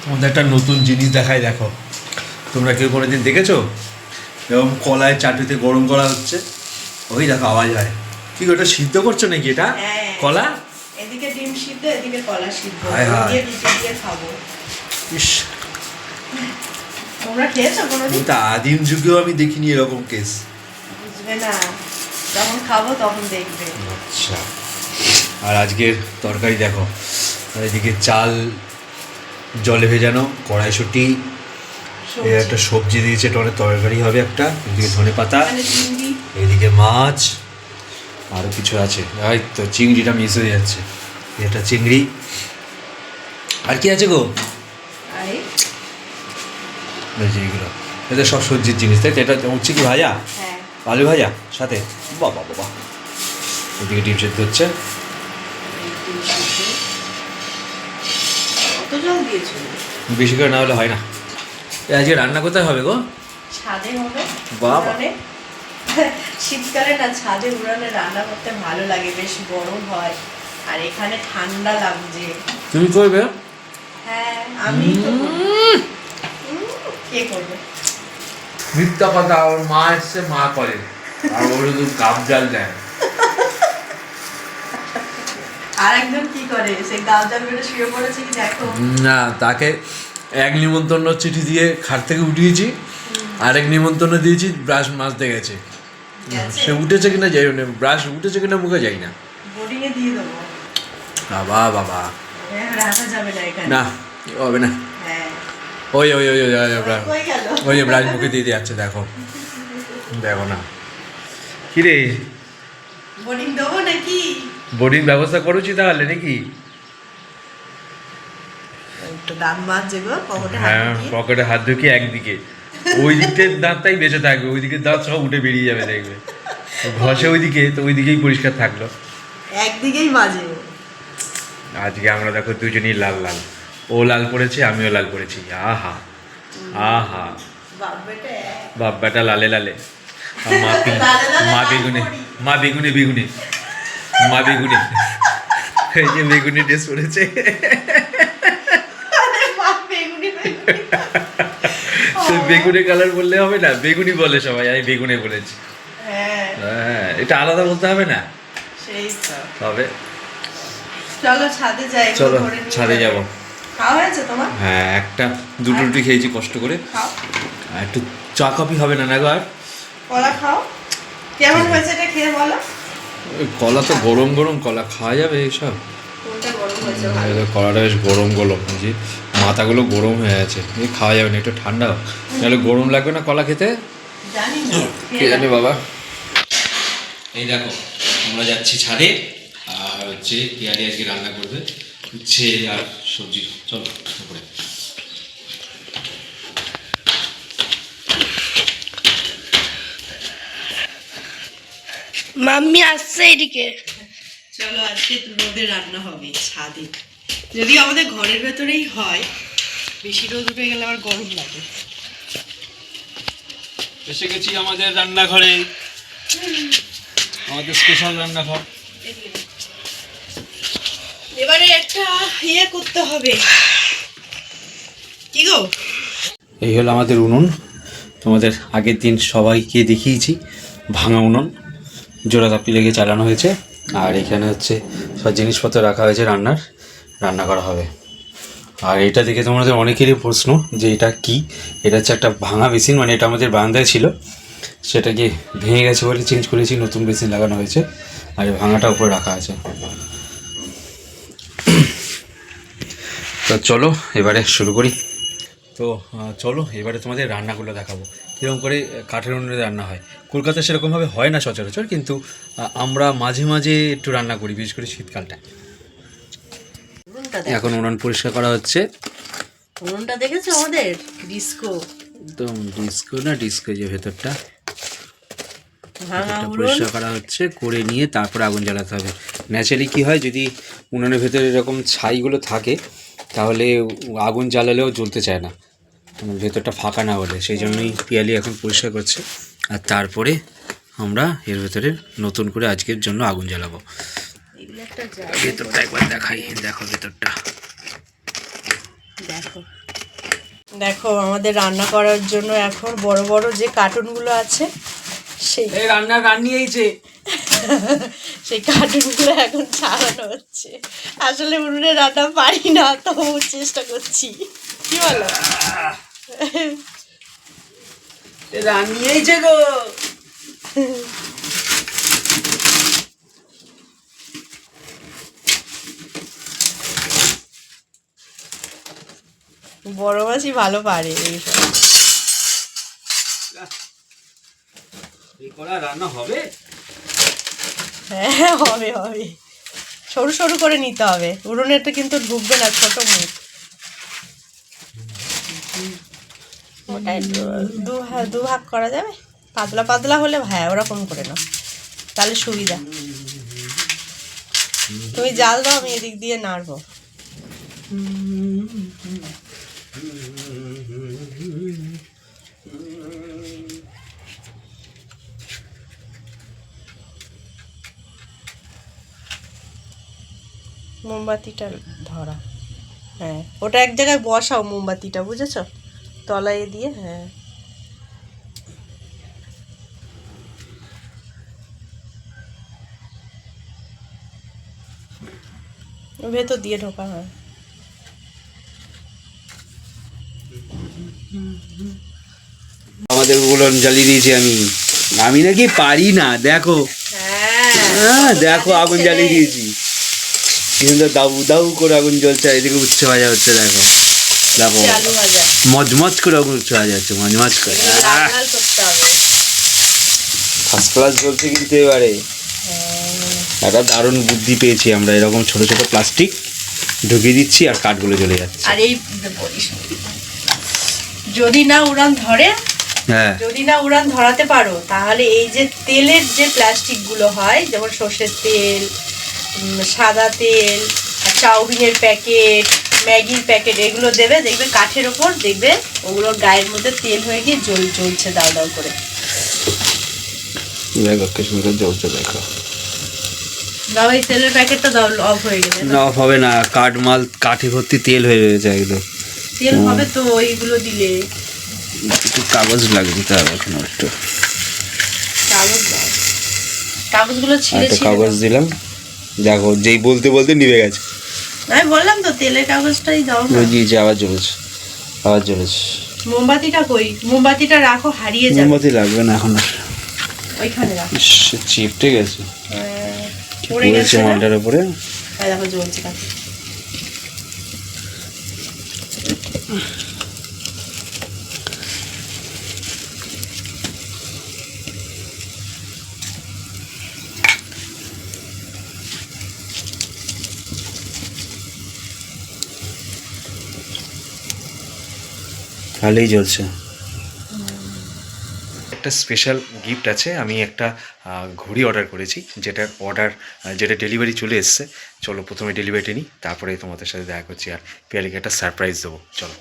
তোমাদের একটা নতুন জিনিস দেখাই, দেখো। তোমরা কেউ কোনোদিন দেখেছো এরকম কলায় চাটুতে গরম করা হচ্ছে? ওই দেখো আওয়াজ হয়। কি ওটা সিদ্ধ করছো নাকি এটা? কলা এদিকে ডিম সিদ্ধ, এদিকে কলা সিদ্ধ, হায় হায়। দিয়ে রুটি দিয়ে খাবো। ইস, তোমরা খেয়েছো কোনোদিন? তা আদিম যুগেও আমি দেখিনি এরকম কেস। বুঝবে না, যখন খাবো তখন দেখবে। আচ্ছা, আর আজকের তরকারি দেখো। আর এদিকে চাল জলে ভেজানো, কড়াইশুঁটি, এর একটা সবজি দিয়েছে, এটা অনেক তরকারি হবে একটা। এদিকে ধনে পাতা, এদিকে মাছ, আরও কিছু আছে। এই তো চিংড়িটা মিস হয়ে যাচ্ছে, এটা চিংড়ি। আর কি আছে গো? এইগুলো এটা সব সবজির জিনিস, তাই তো? এটা হচ্ছে কি ভাজা, আলু ভাজা সাথে। বাবা বাবা, এদিকে ডিম সেদ্ধ হচ্ছে। বেশি করে না হলে হয় না। আজকে রান্না কোথায় হবে গো? ছাদে হবে। বাবা, শীতকালে না ছাদে উড়ানে রান্না করতে ভালো লাগে, বেশ গরম হয় আর এখানে ঠান্ডা লাগছে। তুমি করবে? হ্যাঁ, আমি তো কে করবে? মিথ্যা কথা, ওর মা এসছে, মা করে, আর ওর শুধু কাপ জাল দেয়। আর একজন কি করে, সে গাল জাল করে শুয়ে পড়েছে কি দেখো? না, তাকে এক নিমন্ত্রণ চিঠি দিয়ে খাট থেকে উঠিয়েছি, আরেক নিমন্ত্রণ দিয়েছি ব্রাশ মাজতে গেছে। সে উঠেছে কিনা যাই না, ব্রাশ উঠেছে কিনা মুখে যাই না। বোর্ডিং এ দিয়ে দেবো। বাবা বাবা, রাখা যাবে না এখানে। না হবে না। হ্যাঁ, ওই ওই ওই ওই কই গেল? ওই ব্রাশ মুখে দিয়ে যাচ্ছে, দেখো দেখো না। কি রে, বোর্ডিং দেবো নাকি? বোর্ডিং ব্যবস্থা করেছি তাহলে নাকি? একটু দাঁত মাজছে গো, পকেটে হাত হ্যাঁ, ঢুকিয়ে। পকেটে হাত ঢুকিয়ে একদিকে, ওই দিকের দাঁতটাই বেঁচে থাকবে, ওই দিকের দাঁত সব উঠে বেরিয়ে যাবে দেখবে। ঘষে ওইদিকে, তো ওই দিকেই পরিষ্কার থাকলো। একদিকেই মাজে। আজকে আমরা দেখো দুজনেই লাল লাল, ও লাল পড়েছে, আমিও লাল পড়েছি। আহা আহা, বাপ বেটা লালে লালে। আর মা বেগুনে, মা বেগুনে বেগুনে, মা বেগুনে, এই যে বেগুনি ড্রেস পরেছে। বেগুনে কালার বললে হবে না, বেগুনি বলে সবাই, আমি বেগুনে বলেছি। হ্যাঁ, এটা আলাদা বলতে হবে না। সেই তবে চলো ছাদে যাই। চলো ছাদে যাবো। খাওয়া হয়েছে তোমার? হ্যাঁ, একটা দুটো রুটি খেয়েছি কষ্ট করে। খাও, একটু চা কফি হবে না? না গো, আর কলা খাও। কেমন হয়েছে এটা খেয়ে বলো? কলা তো গরম গরম, কলা খাওয়া যাবে এইসব? কোনটা গরম হয়েছে? কলাটা বেশ গরম গরম, যে মাথাগুলো গরম হয়ে আছে, এই খাওয়া যাবে না, একটু ঠান্ডা হোক, নাহলে গরম লাগবে না কলা খেতে। জানি না, কে জানে বাবা। এই দেখো, আমরা যাচ্ছি ছাদে, আর হচ্ছে পিয়ারি আজকে রান্না করবে উচ্ছে আর সবজি। চলো উপরে। মাম্মি আসছে এদিকে। চলো আজকে রোদে রান্না হবে ছাদে, যদি আমাদের ঘরের ভেতরেই হয়। বেশি রোদ উঠে গেলে আবার গরম লাগে। এসে গেছি আমাদের রান্নাঘরে, আমাদের স্পেশাল রান্নাঘর। এবারে একটা ইয়ে করতে হবে। কি গো? এই হলো আমাদের উনুন। তোমাদের আগের দিন সবাইকে দেখিয়েছি, ভাঙা উনুন, জোড়া তাপি লেগে চালানো হয়েছে। আর এখানে হচ্ছে সব জিনিসপত্র রাখা হয়েছে, রান্না করা হবে। আর এটা দেখে তোমাদের অনেকেরই প্রশ্ন যে এটা কি। এটা হচ্ছে একটা ভাঙা বেসিন, মানে এটা আমাদের বারান্দায় ছিল, সেটাকে ভেঙে গেছে বলে চেঞ্জ করেছি, নতুন বেসিন লাগানো হয়েছে। আর এই ভাঙাটা উপরে রাখা আছে। তো চলো এবারে শুরু করি। তো চলো এবারে তোমাদের রান্নাগুলো দেখাবো, কীরকম করে কাঠের উনুনে রান্না হয়। কলকাতায় সেরকমভাবে হয় না সচরাচর, কিন্তু আমরা মাঝে মাঝে একটু রান্না করি, বিশেষ করে শীতকালটা। এখন উনুন পরিষ্কার করা হচ্ছে। উনুনটা দেখেছো আমাদের? ডিস্কো, একদম ডিস্কো না, ডিস্কো যে ভেতরটা ভাঙা উনুন। পরিষ্কার করা হচ্ছে, করে নিয়ে তারপর আগুন জ্বালাতে হবে। ন্যাচারালি কী হয়, যদি উনুনের ভেতরে এরকম ছাইগুলো থাকে তাহলে আগুন জ্বালালেও জ্বলতে চায় না, ভেতরটা ফাঁকা না হলে। সেই জন্যই পিয়ালি এখন পরিষ্কার করছে, আর তারপরে আমরা এর ভেতরে নতুন করে আজকের জন্য আগুন জ্বালাবো। ভেতরটা একবার দেখাই, দেখো ভেতরটা। দেখো দেখো আমাদের রান্না করার জন্য এখন বড় বড় যে কার্টুনগুলো আছে সেই রান্না রান্নি এইছে সেই কার্টুনগুলো এখন ছাড়ানো হচ্ছে। আসলে উনুনে রান্না পারি না, তবু চেষ্টা করছি। কি বলো? রান্নি এইছে গো। বড় মাছই ভালো পারে এইসব। এই করা রান্না হবে? হ্যাঁ হবে হবে, সরু সরু করে নিতে হবে, উনুনেরটা কিন্তু ঢুকবে না, ছোট মুখ। ওটাই দু ভাগ করা যাবে, পাতলা পাতলা হলে হ্যাঁ ওরকম করে নাও, তাহলে সুবিধা। তুমি জাল দাও, আমি এদিক দিয়ে নাড়বো। মোমবাতিটা ধরা, হ্যাঁ ওটা এক জায়গায় বসাও মোমবাতিটা, বুঝেছো, তলায় দিয়ে। হ্যাঁ ভেতর দিয়ে ঢোকা হয়। আমাদের উনুন জ্বালিয়ে দিয়েছি আমি। আমি নাকি পারি না, দেখো। হ্যাঁ দেখো, আগুন জ্বালিয়ে দিয়েছি। কিন্তু দাউ দাউ করে আগুন জ্বলছে, এদিকে উচ্ছে ভাজা হচ্ছে। দেখো দেখো, মজমজ করে আগুন উচ্ছে ভাজা হচ্ছে, মজমজ করে। ফার্স্ট ক্লাস জ্বলছে কিন্তু এবারে। একটা দারুণ বুদ্ধি পেয়েছি আমরা, এরকম ছোট ছোট প্লাস্টিক ঢুকিয়ে দিচ্ছি আর কাঠগুলো জ্বলে যাচ্ছে। আর এই যদি না উড়ান ধরে, হ্যাঁ যদি না উড়ান ধরাতে পারো, তাহলে এই যে তেলের যে প্লাস্টিক গুলো হয়, যেমন সর্ষের তেল, সাদা তেল, চাউমিনের প্যাকেট, ম্যাগির প্যাকেট, এগুলো দেবে, দেখবে কাঠের ওপর দেখবে ওগুলোর গায়ের মধ্যে তেল হয়ে গিয়ে জ্বলছে দাও দাও করে। দেখো কি সুন্দর জ্বলছে, দেখো। দাও এই তেলের প্যাকেটটা দাও, অফ হয়ে গেছে। না অফ হবে না, কাঠ মাল, কাঠে ভর্তি তেল হয়ে রয়েছে একদম। তেল হবে তো ওইগুলো দিলে। একটু কাগজ লাগিয়ে দিতে হবে এখন একটু। কাগজ দাও, কাগজগুলো ছিঁড়ে একটা কাগজ দিলাম, দেখো যেই বলতে বলতে নিভে গেছে। আমি বললাম তো তেলের কাগজটাই দাও না। দিয়েছে, আবার জ্বলেছে, আবার জ্বলেছে। মোমবাতিটা কই? মোমবাতিটা রাখো, হারিয়ে যাবে। মোমবাতি লাগবে না এখন আর, ওইখানে রাখো। চিপটে গেছে, পড়ে গেছে মালটার উপরে। দেখো জ্বলছে কাছে। ভালোই জ্বলছে। একটা স্পেশাল গিফট আছে, আমি একটা ঘড়ি অর্ডার করেছি, যেটা ডেলিভারি চলে এসছে। চলো প্রথমে ডেলিভারিটা নিই, তারপরে তোমাদের সাথে দেখা করছি, আর পিয়ালিকে একটা সারপ্রাইজ দেবো। চলো।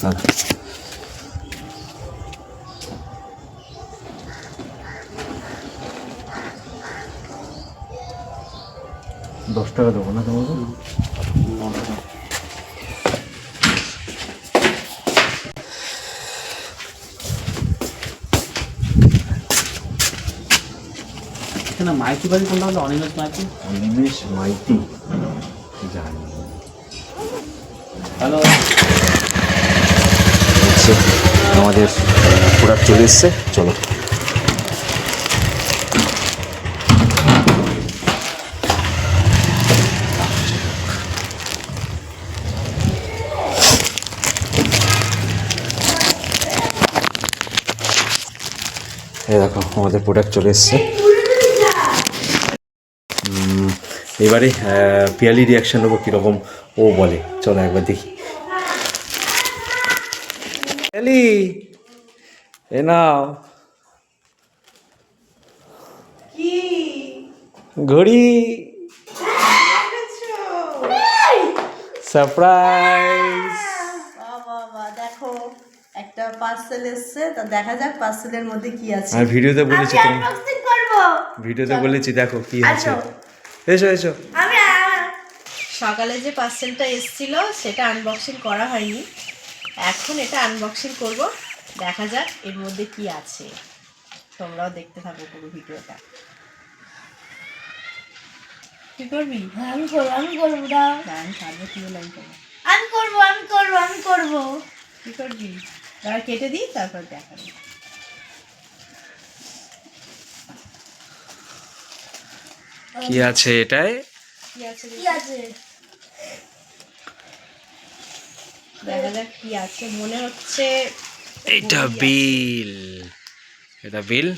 দাদা 10 টাকা দেবো না তোমাকে? না মাইতি বাড়ি কোনটা হলো? অনিমেষ মাইতি। অনিমেষ মাইতি জানি। হ্যালো, আমাদের প্রোডাক্ট চলে এসছে, চলো। দেখো আমাদের প্রোডাক্ট চলে এসছে। এবারে পিয়ালি রিয়াকশন নেবো কীরকম ও বলে, চলো একবার দেখি। পিয়ালি এ নাও ঘড়ি, সারপ্রাইজ। দেখো একটা একটা পার্সেল এসছে, তা দেখা যাক পার্সেলের মধ্যে কি আছে। আর ভিডিওতে বলেছি আমি তুমি, আনবক্সিং করব। ভিডিওতে বলেছি দেখো কি আছে। আসো। এসো এসো। আমি সকালে যে পার্সেলটা এসেছিল সেটা আনবক্সিং করা হয়নি, এখন এটা আনবক্সিং করব। দেখা যাক এর মধ্যে কি আছে, তোমরাও দেখতে থাকো পুরো ভিডিওটা। কি করবি? আমি করবো দাও। আমি খাবো, তুই লাইন করবো। আমি করবো কি করবি? দাঁড়া কেটে দিই, তারপর দেখাবি। কি আছে এটায়? কি আছে কি আছে? দেখা যাক কি আছে। মনে হচ্ছে এটা বিল, এটা বিল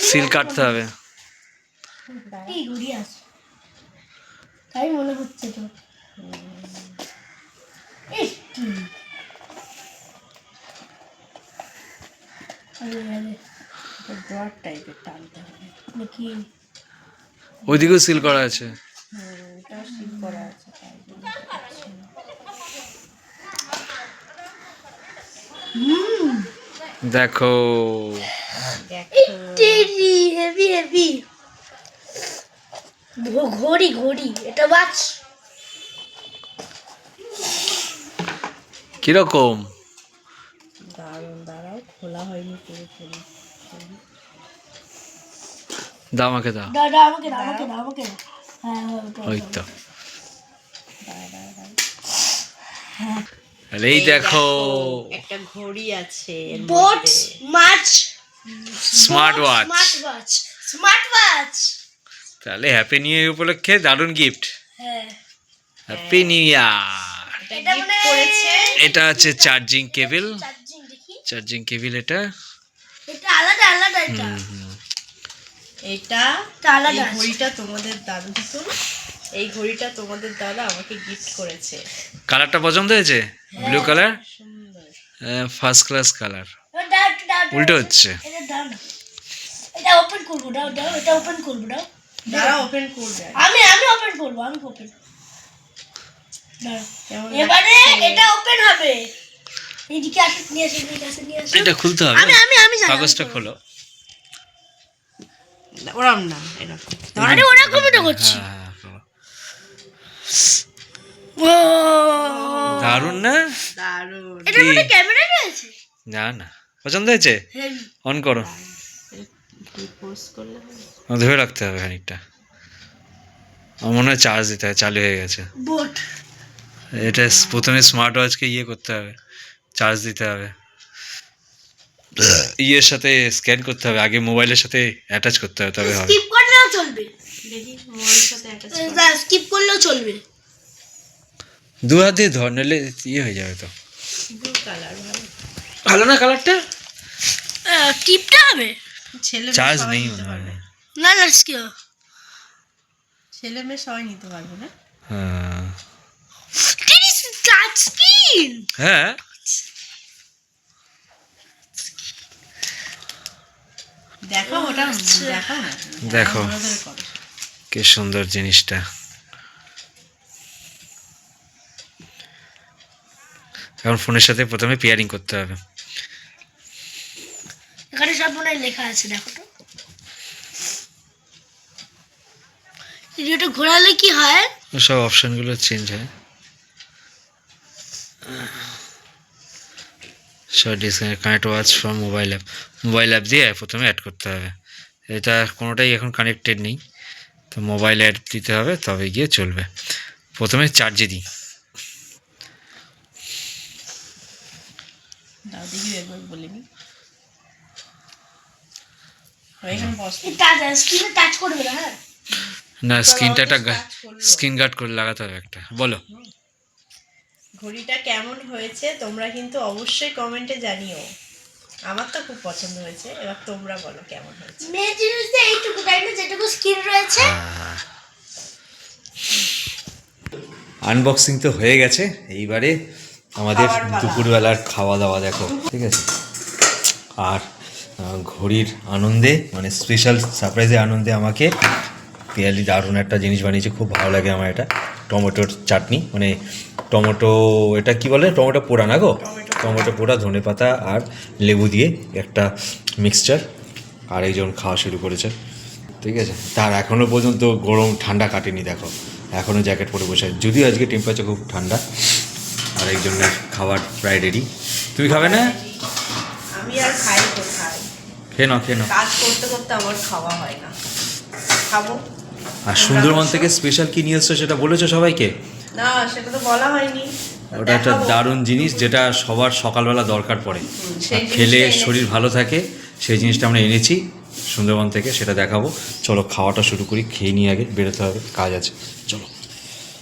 সিল কাটতে হবে। কি ঘুরি আছে তাই মনে হচ্ছে তো। এই কি? আরে ড্রয়ার টাইপের টানতে হবে নাকি? ওইদিকেও সিল করা আছে। এটা সিল করা আছে, তাই জন্য দেখাচ্ছি না। দেখো দেখো হেভি ঘড়ি এটা ওয়াচ। কিরকম? দারুণ, দাঁড়াও, খোলা হয়নি পুরোপুরি। দাও আমাকে দাও। দাদা আমাকে দাও। হ্যাঁ ওই তো, আরে এই দেখো একটা ঘড়ি আছে এর বোট মধ্যে। মাছ স্মার্ট ওয়াচ। Smart watch. তাহলে হ্যাপি নিউ ইয়ার উপলক্ষে দারুণ গিফট। হ্যাঁ হ্যাপি নিউ ইয়ার। এটা গিফট করেছে। এটা আছে চার্জিং কেবল, চার্জিং দেখি। চার্জিং কেবল এটা। এটা আলাদা এটা। এটা আলাদা এই আছে। ঘড়িটা তোমাদের দাদু দিতুন, এই ঘড়িটা তোমাদের দাদা আমাকে গিফট করেছে। কালারটা পছন্দ হয়েছে? ব্লু কালার, সুন্দর। First class colour. দাও উল্টো হচ্ছে। এটা দাও না। এটা ওপেন করবো দাও এটা ওপেন করবো দাও। যারা ওপেন করবে আমি ওপেন করবো কেমন এবারে লাগছে? এটা ওপেন হবে। এইদিকে আসে নিয়ে আসো। এটা খুলতে হবে, আমি জানি। কাগজটা খোলো। ওরম না, এরকম। আরে ওরকমই তো করছি। হ্যাঁ, খোলো। ও দারুণ না? দারুণ। এটার মধ্যে ক্যামেরা রয়েছে। না না, পছন্দ হয়েছে? হেভি। অন করো। কি পোস্ট করলে হবে? ধরে রাখতে হবে খানিকটা। আমার মনে হয় চার্জ দিতে হবে, চালু হয়ে গেছে। বোট। এটা প্রথমে স্মার্ট ওয়াচকে করতে হবে, চার্জ দিতে হবে, ইয়ের সাথে স্ক্যান করতে হবে, আগে মোবাইলের সাথে অ্যাটাচ করতে হবে, তবে হবে। স্কিপ করলেও চলবে। দেখি মোবাইলের সাথে অ্যাটাচ স্কিপ করলেও চলবে। দু হাত দিয়ে ধর, নিলে ইয়ে হয়ে যাবে তো। ব্লু কালার ভালো। ভালো না কালারটা? টিপটা হবে। ছেলে চার্জ নেই মনে হয়। না স্কিপ। ছেলে মেয়ে সবাই নিতে পারবে না। হ্যাঁ টাচ স্ক্রিন। হ্যাঁ, দেখো ওটা, দেখো না, দেখো ধরে ধরে করো। কি সুন্দর জিনিসটা। এখন ফোনের সাথে প্রথমে পেয়ারিং করতে হবে। এখানে সব মনে হয় লেখা আছে, দেখো তো। ভিডিওটা ঘোরালে কি হয়? সব অপশনগুলো চেঞ্জ হয়। Short disconnect, connect watch from mobile app. Mobile app দিয়ে প্রথমে অ্যাড করতে হবে। এটা কোনোটাই এখন কানেক্টেড নেই, তো মোবাইল অ্যাড দিতে হবে, তবে গিয়ে চলবে। প্রথমে চার্জে দিই। দাও দেখি একবার বলে নি। এখানে বস। স্ক্রিনে টাচ করবে না। হ্যাঁ না, স্ক্রিনটা একটা কাজ করলো। স্ক্রিন গার্ড করে লাগাতে হবে একটা। বলো ঘড়িটা কেমন হয়েছে তোমরা কিন্তু অবশ্যই কমেন্টে জানিও। আমার তো খুব পছন্দ হয়েছে, এবার তোমরা বলো কেমন হয়েছে। মেয়ে জিনিস দিয়ে এইটুকু তাই না, যেটুকু স্ক্রিন রয়েছে। আনবক্সিং তো হয়ে গেছে, এইবারে আমাদের খাওয়ার পালা। দুপুরবেলার খাওয়া দাওয়া দেখো, ঠিক আছে। আর ঘড়ির আনন্দে, মানে স্পেশাল সারপ্রাইজের আনন্দে আমাকে পিয়ালি দারুণ একটা জিনিস বানিয়েছে, খুব ভালো লাগে আমার এটা। টমেটোর চাটনি, মানে টমেটো, এটা কি বলে, টমেটো পোড়া না গো, টমেটো পোড়া, ধনেপাতা আর লেবু দিয়ে একটা মিক্সচার। আর এইজন খাওয়া শুরু করেছে, ঠিক আছে। তার এখনও পর্যন্ত গরম ঠান্ডা কাটেনি, দেখো এখনও জ্যাকেট পরে বসে আছে, যদিও আজকে টেম্পারেচার খুব ঠান্ডা। আর একজনের খাবার প্রায় রেডি। তুমি খাবে না? আমি আর খাই কোথায়, খেয়ে নাও, খেয়ে নাও। কাজ করতে করতে আমার খাওয়া হয় না, খাবো। আর সুন্দরবন থেকে স্পেশাল কি নিয়ে এসছো সেটা বলেছো সবাইকে? না, সেটা তো বলা হয়নি। ওটা একটা দেখাবো। দারুণ জিনিস, যেটা সবার সকালবেলা দরকার পড়ে, সেই আর খেলে জিনিসটা এনেছি। শরীর ভালো থাকে। সেই জিনিসটা আমরা এনেছি সুন্দরবন থেকে, সেটা দেখাবো। চলো খাওয়াটা শুরু করি, খেয়ে নিয়ে আগে বেরোতে হবে, কাজ আছে, চলো।